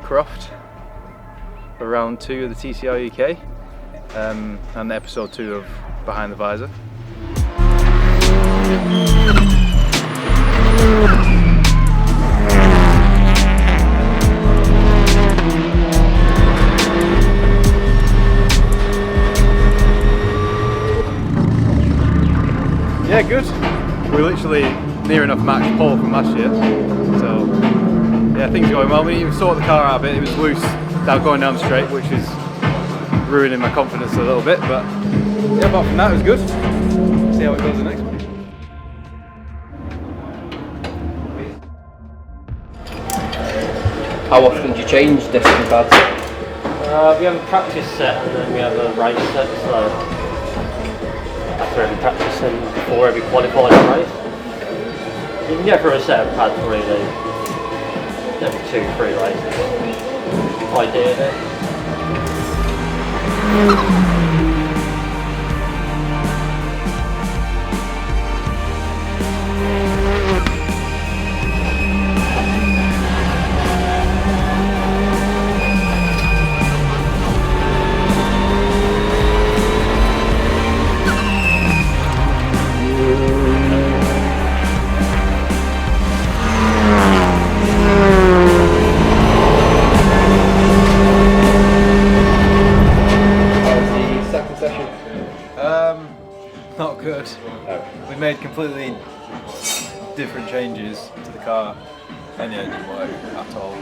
Croft for round 2 of the TCR UK and episode 2 of Behind the Visor. Yeah, good. We're literally near enough max pole from last year, so yeah, things are going well. We even sorted the car out a bit. It was loose going down the straight, which is ruining my confidence a little bit, but yeah, apart from that, it was good. See how it goes the next one. How often do you change discs and pads? We have a practice set and then we have a race set, so after every practice and before every qualifying race. You can go for a set of pads really every 2-3 races, ideally. Not good. We made completely different changes to the car and yeah, it didn't work at all. We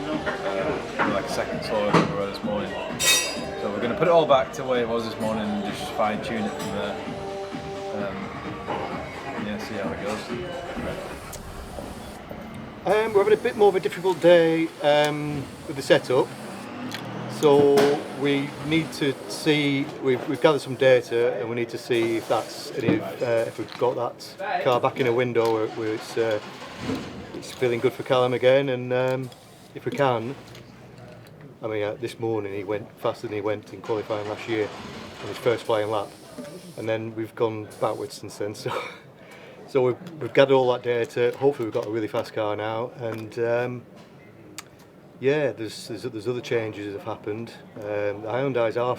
were like a second slower than we were this morning. So we're going to put it all back to where it was this morning and just fine tune it from there. Yeah, see how it goes. We're having a bit more of a difficult day with the setup. So we need to see, we've gathered some data and we need to see if that's if we've got that car back in a window where it's feeling good for Callum again, and if we can, I mean this morning he went faster than he went in qualifying last year on his first flying lap, and then we've gone backwards since then, so we've gathered all that data. Hopefully we've got a really fast car now, and yeah, there's other changes that have happened. The Hyundais are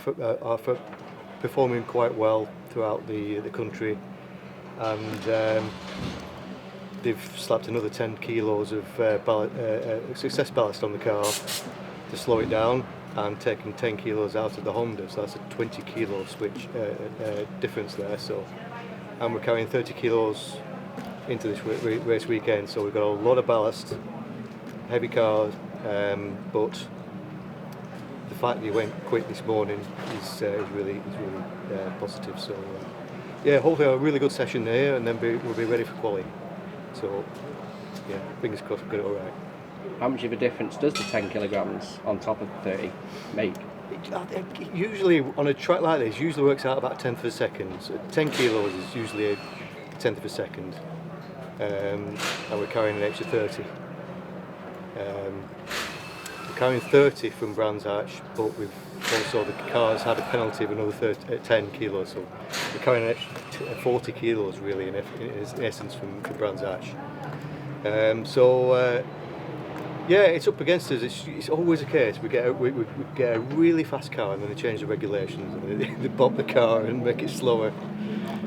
performing quite well throughout the country, and they've slapped another 10 kilos of success ballast on the car to slow it down, and taken 10 kilos out of the Honda, so that's a 20 kilo switch difference there. So, and we're carrying 30 kilos into this race weekend, so we've got a lot of ballast, heavy cars. But the fact that he went quick this morning is really positive. So yeah, hopefully a really good session there, and then we'll be ready for quali. So yeah, fingers crossed we've got it all right. How much of a difference does the 10 kilograms on top of the 30 make? It usually on a track like this usually works out about a tenth of a second. So 10 kilos is usually a tenth of a second, and we're carrying an extra 30. We're carrying 30 from Brands Hatch, but we've also, the car's had a penalty of another 10 kilos, so we're carrying an extra 40 kilos really in essence from Brands Hatch. Yeah, it's up against us. It's always the case. We get a really fast car and then they change the regulations and they bump the car and make it slower.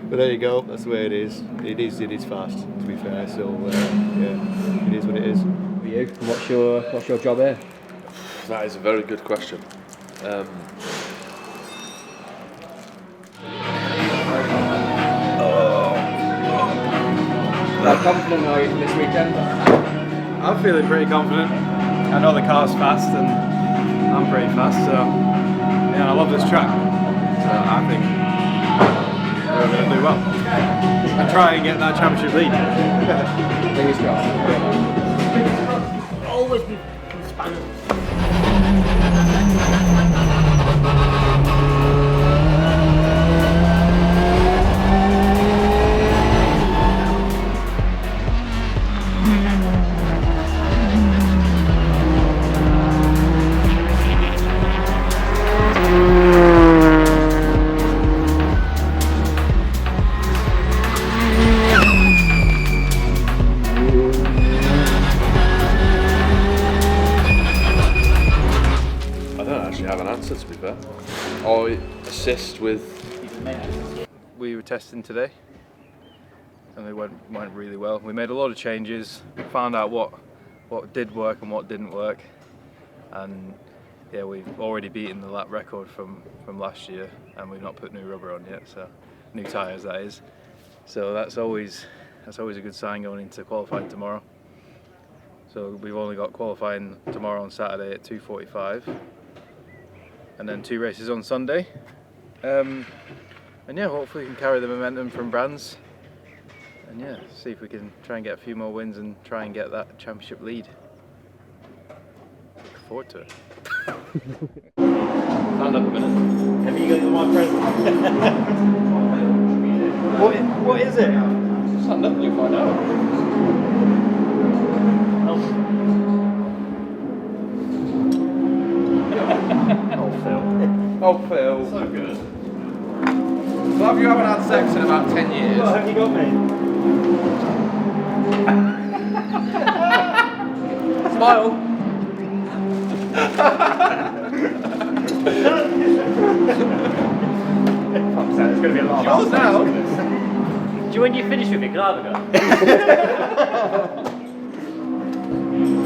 But there you go. That's the way it is. It is fast, to be fair. So yeah, it is what it is. For you, what's your job here? That is a very good question. How confident are you for this weekend? I'm feeling pretty confident. I know the car's fast and I'm pretty fast, so yeah, I love this track. So I think we're going to do well and try and get that championship lead. Fingers crossed. Always be Spanish. assist with. We were testing today, and they went really well. We made a lot of changes, found out what did work and what didn't work, and yeah, we've already beaten the lap record from last year, and we've not put new rubber on yet, so new tyres that is. So that's always a good sign going into qualifying tomorrow. So we've only got qualifying tomorrow on Saturday at 2:45, and then 2 races on Sunday. And yeah, hopefully we can carry the momentum from Brands, and yeah, see if we can try and get a few more wins and try and get that championship lead. Look forward to it. Stand up a minute. Have you got my present? What is it? Stand up and you'll find out. Oh, Phil. Oh, Phil. So good. Glad you haven't had sex in about 10 years. What have you got me? Smile. It's going to be a lot of Yours now. Do you, when you finish with me, can I have a go?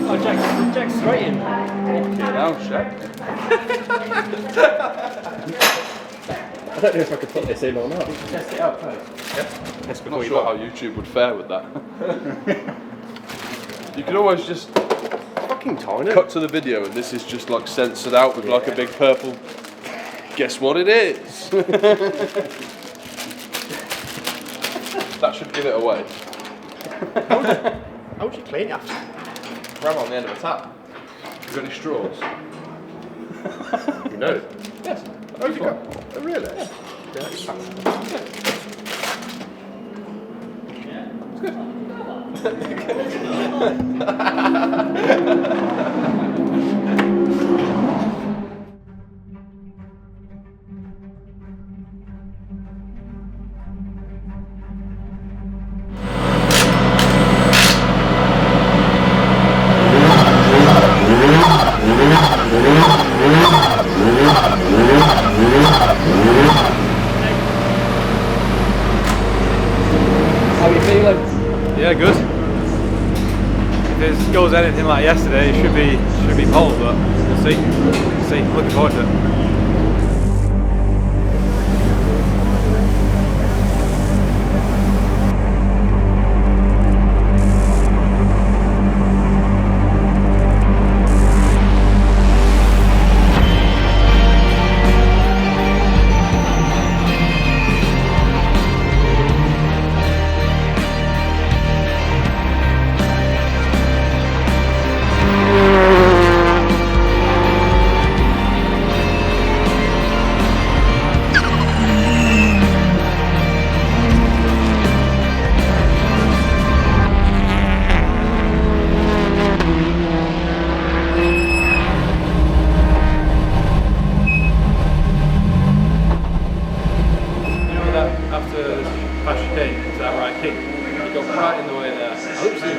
Oh, Jack's straight in. Now, Shaq. I don't know if I could put this in or not. Test it out first. I'm not sure how YouTube would fare with that. You could always just Fucking tiny. cut to the video and this is just like censored out with like a big purple. Guess what it is? That should give it away. How would you clean it after? Grab on the end of a tap. You got any straws? You know. Yes. Oh, you got. Oh, really? Yeah. How are you feeling? Yeah, good. If it goes anything like yesterday, it should be pole, but we'll see. Looking forward to it.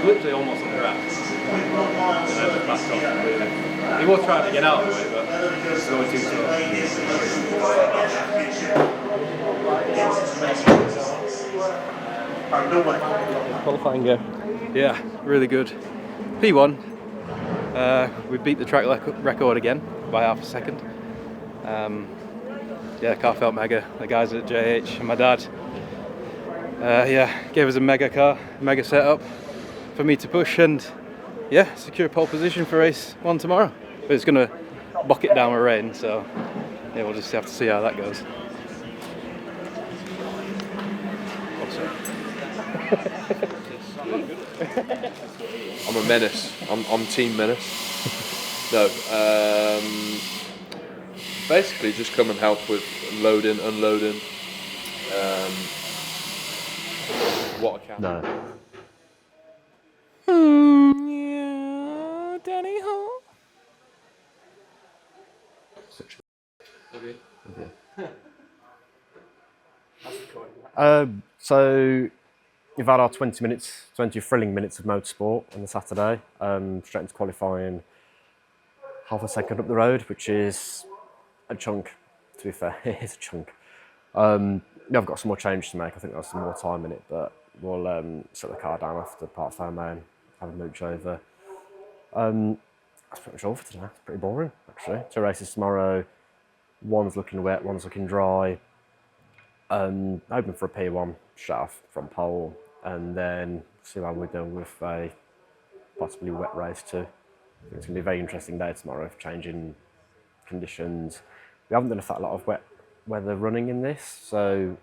Literally almost on the grass. And then just backed off completely. He was trying to get out of the way, but it's going too slow. Qualifying go. Yeah, really good. P1. We beat the track record again by half a second. Yeah, car felt mega. The guys at JH and my dad, yeah, gave us a mega car, mega setup for me to push and yeah, secure pole position for race 1 tomorrow. But it's going to bucket down with rain, so yeah, we'll just have to see how that goes. I'm a menace. I'm team menace. No, basically just come and help with loading, unloading. What I can. No. Yeah, Danny home. So we've had our 20 thrilling minutes of motorsport on the Saturday, straight into qualifying half a second up the road, which is a chunk, to be fair, it is a chunk. Yeah, I've got some more change to make. I think there's some more time in it, but we'll set the car down after part Fairmay and have a mooch over. That's pretty much all for today. It's pretty boring, actually. 2 races tomorrow. One's looking wet, one's looking dry. Hoping for a P1 shut off from pole, and then see how we're doing with a possibly wet race too. I think it's going to be a very interesting day tomorrow for changing conditions. We haven't done a fat lot of wet weather running in this, so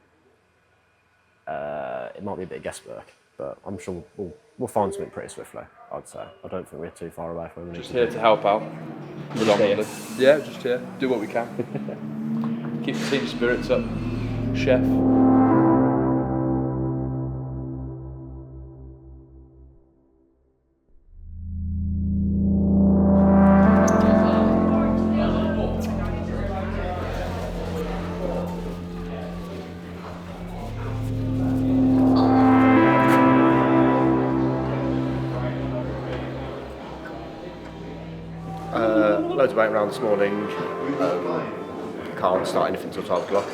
it might be a bit of guesswork, but I'm sure we'll find something pretty swiftly, I'd say. I don't think we're too far away from it. Just here to help out. Predominantly. Yeah, just here. Do what we can. Keep the team spirits up. Chef. Loads of waiting around this morning. Can't start anything till 12 o'clock.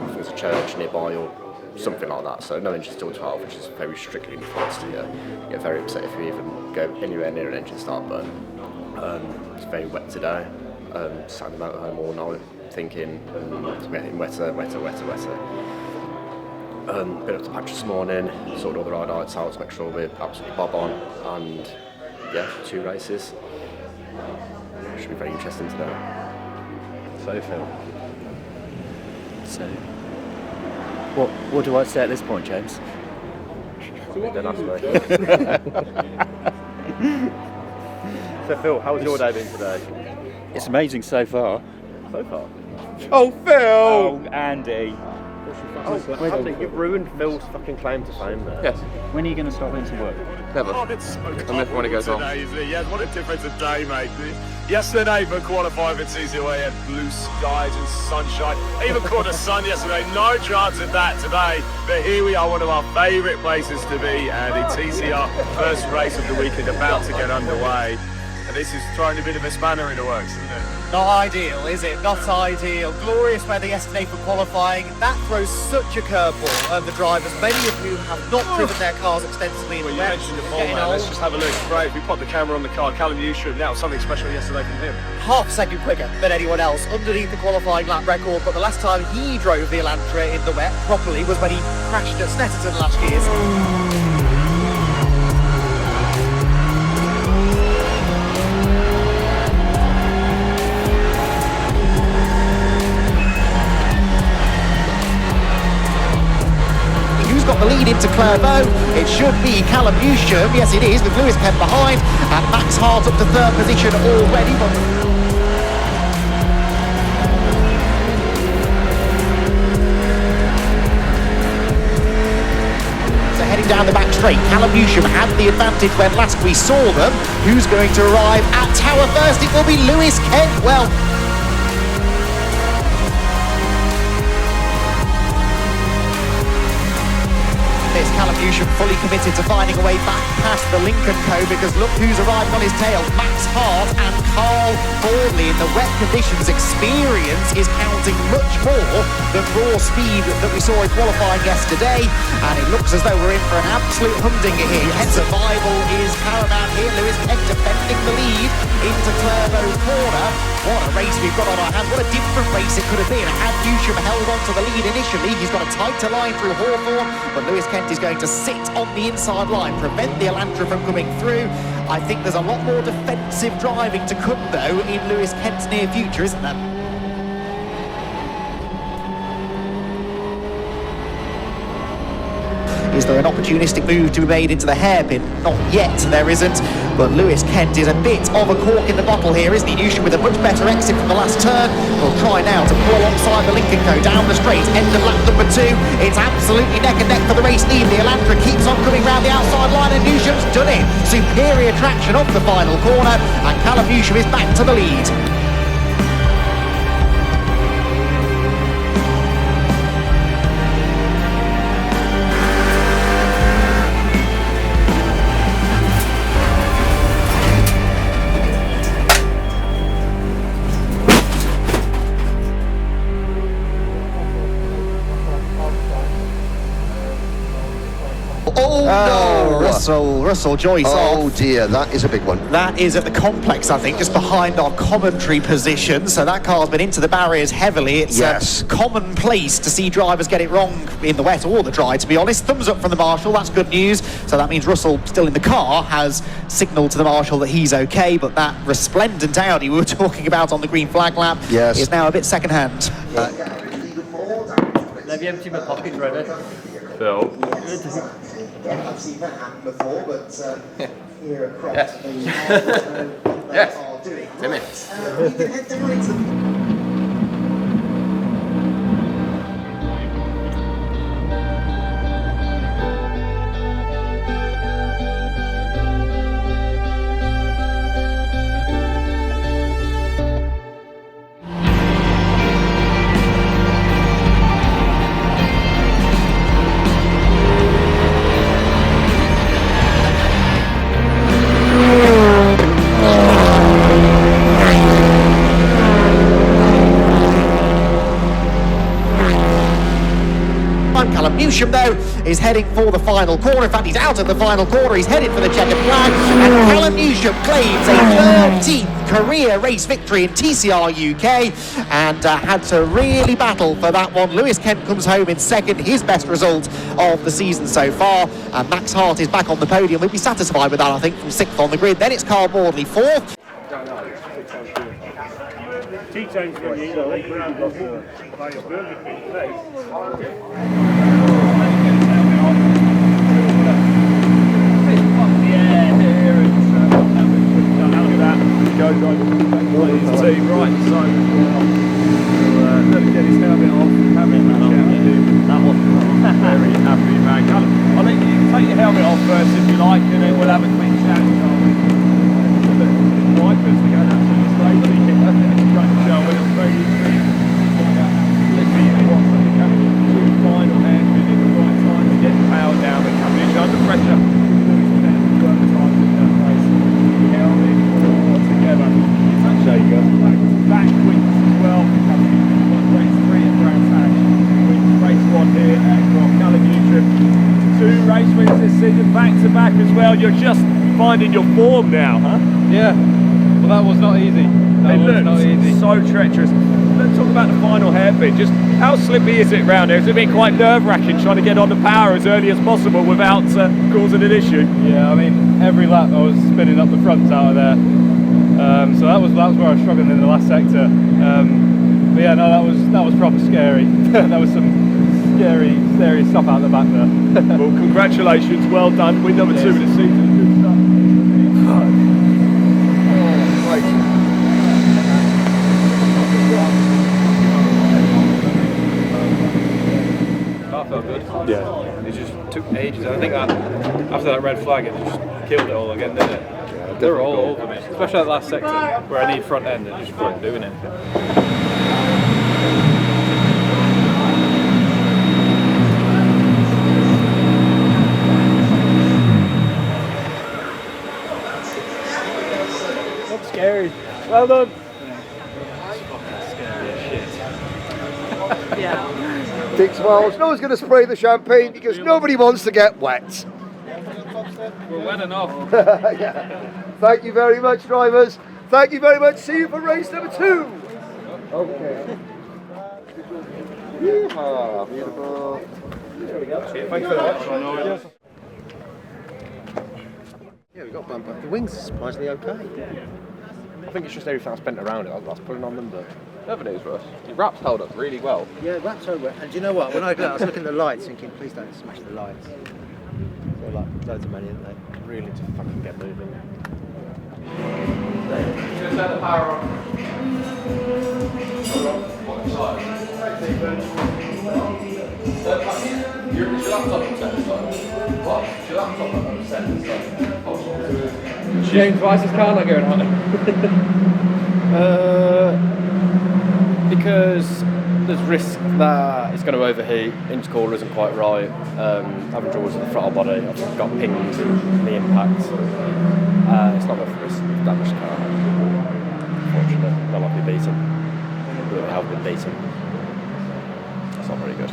If there's a church nearby or something like that, so no engines till 12, which is very strictly enforced here. You get very upset if you even go anywhere near an engine start button. It's very wet today. Sat in the motorhome all night thinking it's getting wetter. Been up to patch this morning, sorted all the ride lights out to make sure we're absolutely bob on, and yeah, 2 races. Should be very interesting today. So Phil. So, what do I say at this point, James? Don't ask me. So Phil, how's your day been today? It's amazing so far. So far? Oh, Phil! Oh, Andy. You've ruined Phil's fucking claim to fame there. Yes. When are you going to stop into work? Never. Oh, I'm never when it goes on. Yeah, what a difference a day, mate. Yesterday for qualifying for TCRUK, we had blue skies and sunshine. Even caught the sun yesterday. No chance of that today. But here we are, one of our favourite places to be, and the TCR first race of the weekend about to get underway. And this is throwing a bit of a spanner in the works, isn't it? Not ideal, is it? Not ideal. Glorious weather yesterday for qualifying. That throws such a curveball at the drivers, many of whom have not driven their cars extensively in Well, the you wet. mentioned the format. Let's just have a look. Great. We popped the camera on the car. Callum Newsham. That was something special yesterday from him. Half a second quicker than anyone else underneath the qualifying lap record, but the last time he drove the Elantra in the wet properly was when he crashed at Snetterton last year. Got the lead into Clervaux. It should be Callum Newsham. Yes, it is, with Lewis Kent behind, and Max Hart up to 3rd position already. So heading down the back straight, Callum Newsham had the advantage when last we saw them. Who's going to arrive at Tower first? It will be Lewis Kent. Well, it's Callum Newsham fully committed to finding a way back past the Lincoln Co, because look who's arrived on his tail. Max Hart and Carl Fordley. In the wet conditions, experience is counting much more than raw speed that we saw in qualifying yesterday, and it looks as though we're in for an absolute humdinger here. Kent survival is paramount here. Lewis Kent defending the lead into Clervaux corner. What a race we've got on our hands. What a different race it could have been had Newsham held on to the lead initially. He's got a tighter line through Hawthorne, but Lewis Kent is going to sit on the inside line, prevent the Elantra from coming through. I think there's a lot more defensive driving to come, though, in Lewis Kent's near future, isn't there? Is there an opportunistic move to be made into the hairpin? Not yet, there isn't. But Lewis Kent is a bit of a cork in the bottle here, isn't he? Newsham with a much better exit from the last turn. We'll try now to pull alongside the Lincoln Co down the straight, end of lap number 2. It's absolutely neck and neck for the race lead. The Elantra keeps on coming round the outside line, and Newsham's done it. Superior traction off the final corner, and Callum Newsham is back to the lead. Oh, no! Russell Joyce Oh off. dear, that is a big one. That is at the complex, I think, just behind our commentary position. So that car's been into the barriers heavily. It's Yes. commonplace to see drivers get it wrong in the wet or the dry, to be honest. Thumbs up from the marshal, that's good news. So that means Russell, still in the car, has signalled to the marshal that he's okay, but that resplendent Audi we were talking about on the green flag lap is now a bit second-hand. Let me empty my pockets, ready? Phil. I've seen that happen before, but here at Croft, Yes. Yes. Tim in. we can head down into the Callum Newsham, though, is heading for the final corner. In fact, he's out of the final corner. He's headed for the checkered flag. And Callum Newsham claims a 13th career race victory in TCR UK and had to really battle for that one. Lewis Kent comes home in second, his best result of the season so far. And Max Hart is back on the podium. We'll be satisfied with that, I think, from 6th on the grid. Then it's Carl Maudley 4th. T-Tane's going to eat a late round off by a Burger King place. Goes on his team, right, so let him get his helmet off, having a chat with him. That was very happy, man. Callum, I think you can take your helmet off first if you like, and then we'll have a quick chat. Wipers, they're going absolutely crazy. Trying to show when it's very easy. Two final hairpin in the right time to get the power down, but coming in under pressure. Back wins as well. Race 3 at Brands Hatch. Wins race 1 here at Croft. Callum Newsham, 2 race wins this season, back to back as well. You're just finding your form now, huh? Yeah. Well, that was not easy. That was not easy. So treacherous. Let's talk about the final hairpin. Just how slippy is it round here? Has it been quite nerve-wracking trying to get on the power as early as possible without causing an issue? Yeah, I mean, every lap I was spinning up the fronts out of there. So that was where I was struggling in the last sector. But yeah, no, that was proper scary. There was some scary stuff out the back there. Well, congratulations, well done. Win number 2 of the season. Good stuff. Car felt good. Yeah. It just took ages. I think that after that red flag, it just killed it all again, didn't it? They were all over me, especially that last sector where I need front end and just weren't doing it. That's scary. Well done. Dick's Wells, no one's going to spray the champagne because nobody wants to get wet. We're wet enough. Yeah. Thank you very much, drivers. Thank you very much. See you for race number 2. Okay. Yeehaw, beautiful. Thank you for that. Yeah, we got bumper. The wings are surprisingly okay. I think it's just everything that's bent around it. I was pulling on them, but Never news, Russ. Your wraps held up really well. Yeah, wraps over. And do you know what? When I was looking at the lights, thinking, please don't smash the lights. They're like loads of money, aren't they? really to fucking get moving. Just set the power on. Your laptop on set this time. What? Your laptop on set this time. James, why is this car not going on? Because there's risk that it's going to overheat, intercooler isn't quite right, having troubles with the throttle body, I've got pings in the impact. It's not worth the risk of damaged car. Unfortunately, I might be beaten. We have been beaten. It's not very good.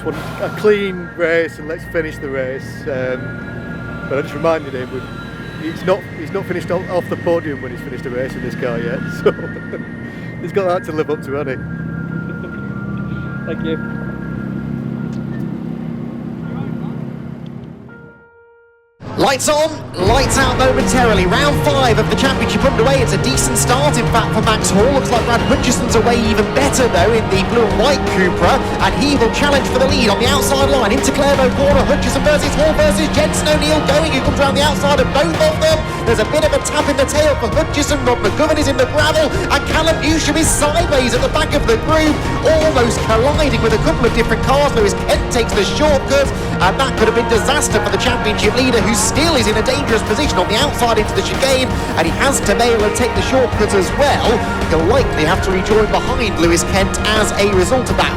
Want a clean race and let's finish the race. But I just reminded him he's not finished off the podium when he's finished a race in this car yet, so he's got that to live up to, hasn't he? Thank you. Lights on, lights out momentarily. Round 5 of the championship underway. It's a decent start, in fact, for Max Hall. Looks like Brad Hutchison's away even better, though, in the blue and white Cupra. And he will challenge for the lead on the outside line. Into Clermont corner. Hutchison versus Hall versus Jensen O'Neill going. He comes around the outside of both of them. There's a bit of a tap in the tail for Hutchison. Rob McGovern is in the gravel. And Callum Newsham is sideways at the back of the group, almost colliding with a couple of different cars. Lewis Kent takes the shortcut. And that could have been disaster for the championship leader, who still is in a dangerous position on the outside into the chicane, and he has to bail and take the shortcut as well. He'll likely have to rejoin behind Lewis Kent as a result of that.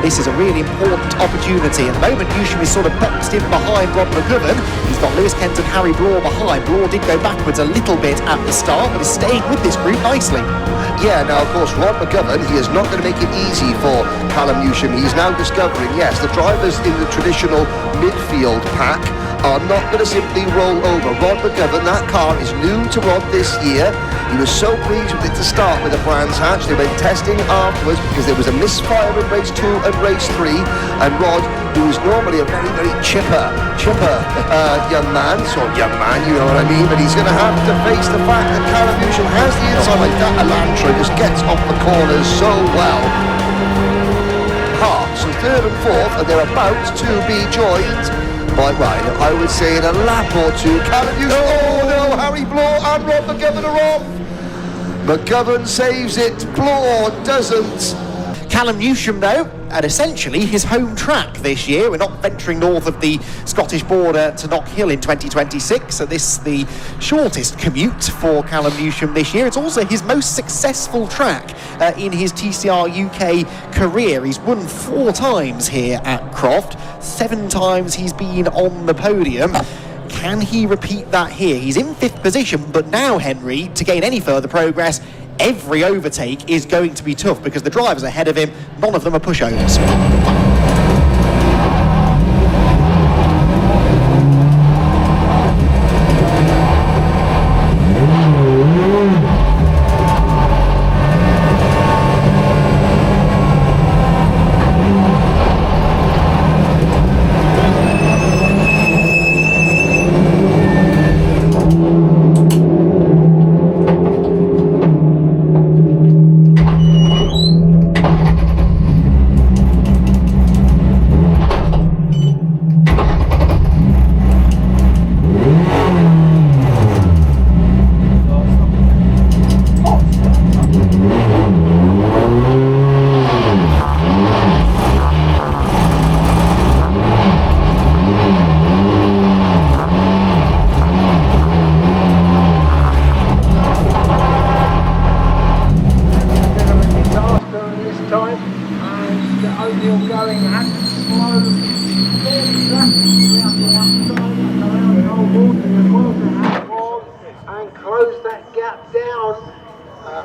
This is a really important opportunity. At the moment, Newsham is sort of boxed in behind Rob McGovern. He's got Lewis Kent and Harry Bloor behind. Bloor did go backwards a little bit at the start, but is staying with this group nicely. Yeah, now of course Rod McGovern, he is not going to make it easy for Callum Newsham. He's now discovering, yes, the drivers in the traditional midfield pack are not going to simply roll over. Rod McGovern, that car is new to Rod this year. He was so pleased with it to start with the Brands Hatch. They went testing afterwards because there was a misfire in race 2 and race 3, and Rod, who is normally a very, very chipper young man, you know what I mean, but he's going to have to face the fact that Callum Newsham has the inside like that. Elantra just gets off the corners so well. So 3rd and 4th, and they're about to be joined by, I would say in a lap or two, Callum Newsham. Oh no, Harry Bloor and Rob McGovern are off. McGovern saves it, Bloor doesn't. Callum Newsham, though, at essentially his home track this year. We're not venturing north of the Scottish border to Knockhill in 2026, so this is the shortest commute for Callum Newsham this year. It's also his most successful track in his TCR UK career. He's won 4 times here at Croft, 7 times he's been on the podium. Can he repeat that here? He's in 5th position, but now, Henry, to gain any further progress, every overtake is going to be tough because the drivers ahead of him, none of them are pushovers. And close that gap down,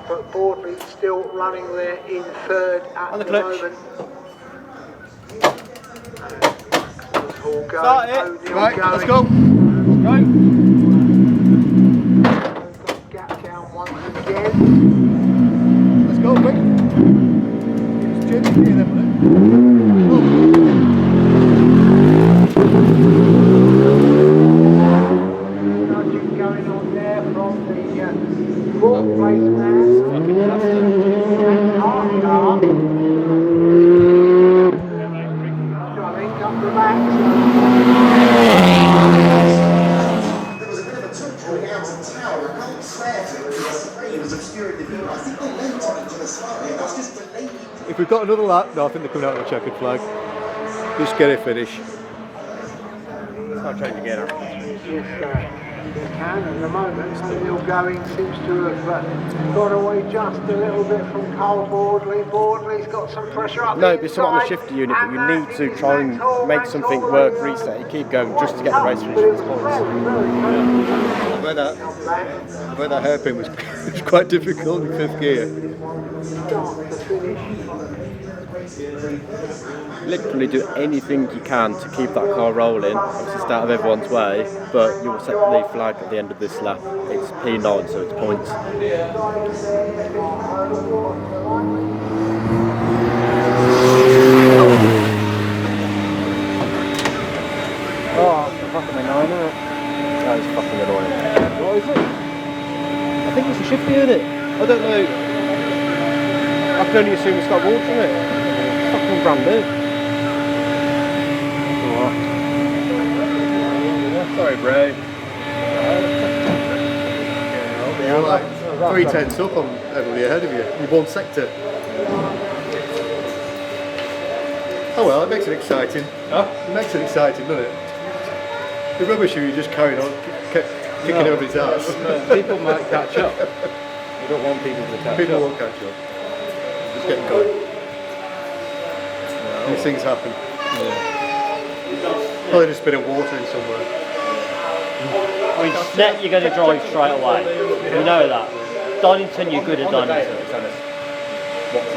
but Boardley still running there in 3rd at the moment. Start it. Right, let's go. Gap down once again. Let's go, quick. It's Jim here then, Nudging going on there from the 4th place man. Car. Coming up the back. There was a bit of a touch coming out of town. I can't swear to it. If we've got another lap, no, I think they're coming out with a checkered flag. Just get it finished. I'll try to get her. Can at the moment, Neil Going seems to have got away just a little bit from Carl Boardley. Boardley's got some pressure up. No, there's something on the shifter unit, but you need to try and make something work, reset, you keep going just to get the race finished. Where that hairpin was quite difficult in 5th gear. Literally do anything you can to keep that car rolling. Obviously it's out of everyone's way, but you'll set the flag at the end of this lap. It's P9, so it's points. Oh, it's fucking annoying, isn't it? That is fucking annoying. What is it? I think it's a shifty unit. I don't know. I can only assume it's got water in it. It's fucking brand new. Sorry, Bray. You're like 3 tenths up on everybody ahead of you. You've one sector. Oh well, it makes it exciting. Huh? It makes it exciting, doesn't it? The rubbish you just carried on, kicking everybody's ass. People might catch up. We don't want people to catch up. People won't catch up. Just get going. These things happen. Probably just a bit of water in somewhere. I mean, Snet, you're going to drive straight away. You know that. Donington, you're good at Donington.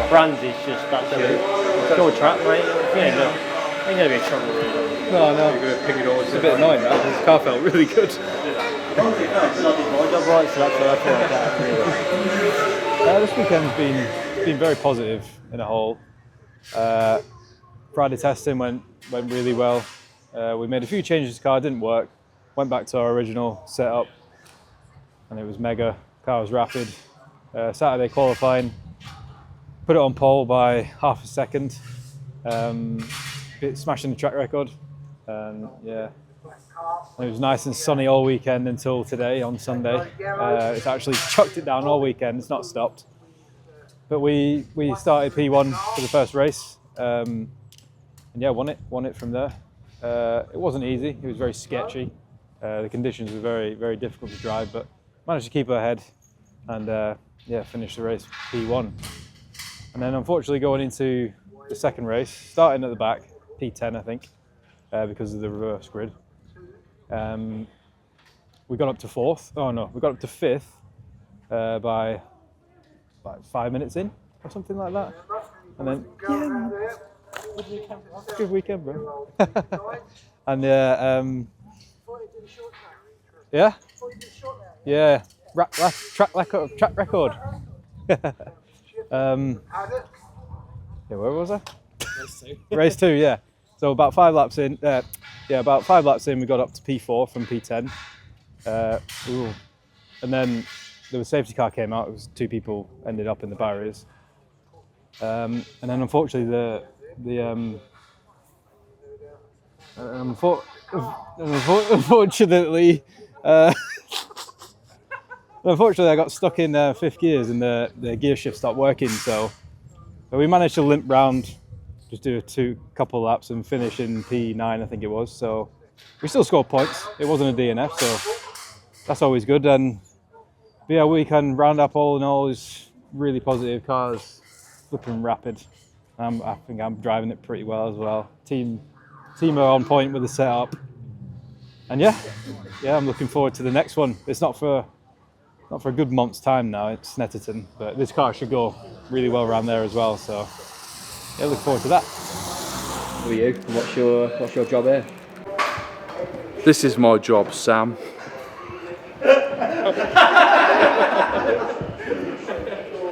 Brands is just, that's your track, mate. You ain't going to be a trouble. No, You're going to ping it all. it's a bit annoying that. This car felt really good. This weekend's been very positive in a whole. Friday testing went really well. We made a few changes to the car, didn't work. Went back to our original setup and it was mega. Car was rapid. Saturday qualifying, put it on pole by half a second. Smashing the track record. Yeah. It was nice and sunny all weekend until today on Sunday. It's actually chucked it down all weekend, it's not stopped. But we started P1 for the first race. And yeah, won it from there. It wasn't easy, it was very sketchy. The conditions were very, very difficult to drive, but managed to keep ahead and yeah, finish the race P1. And then unfortunately going into the second race, starting at the back, P10 I think, because of the reverse grid. We got up to 4th, oh no, we got up to 5th by like 5 minutes in or something like that. And then, yeah, good weekend, bro. And yeah, track record. Yeah, where was I? Race 2. Race 2, yeah. So about 5 laps in, about 5 laps in, we got up to P4 from P10. And then the safety car came out. It was 2 people ended up in the barriers. And then unfortunately unfortunately I got stuck in 5th gears and the gear shift stopped working. So we managed to limp round, just do a couple laps and finish in P9, I think it was. So we still scored points. It wasn't a DNF, so that's always good. And yeah, we can round up all in all is really positive. Cars flipping rapid. I think I'm driving it pretty well as well. Team are on point with the setup. And yeah, I'm looking forward to the next one. It's not for a good month's time now. It's Snetterton, but this car should go really well around there as well. So yeah, look forward to that. Who are you? What's your job here? This is my job, Sam.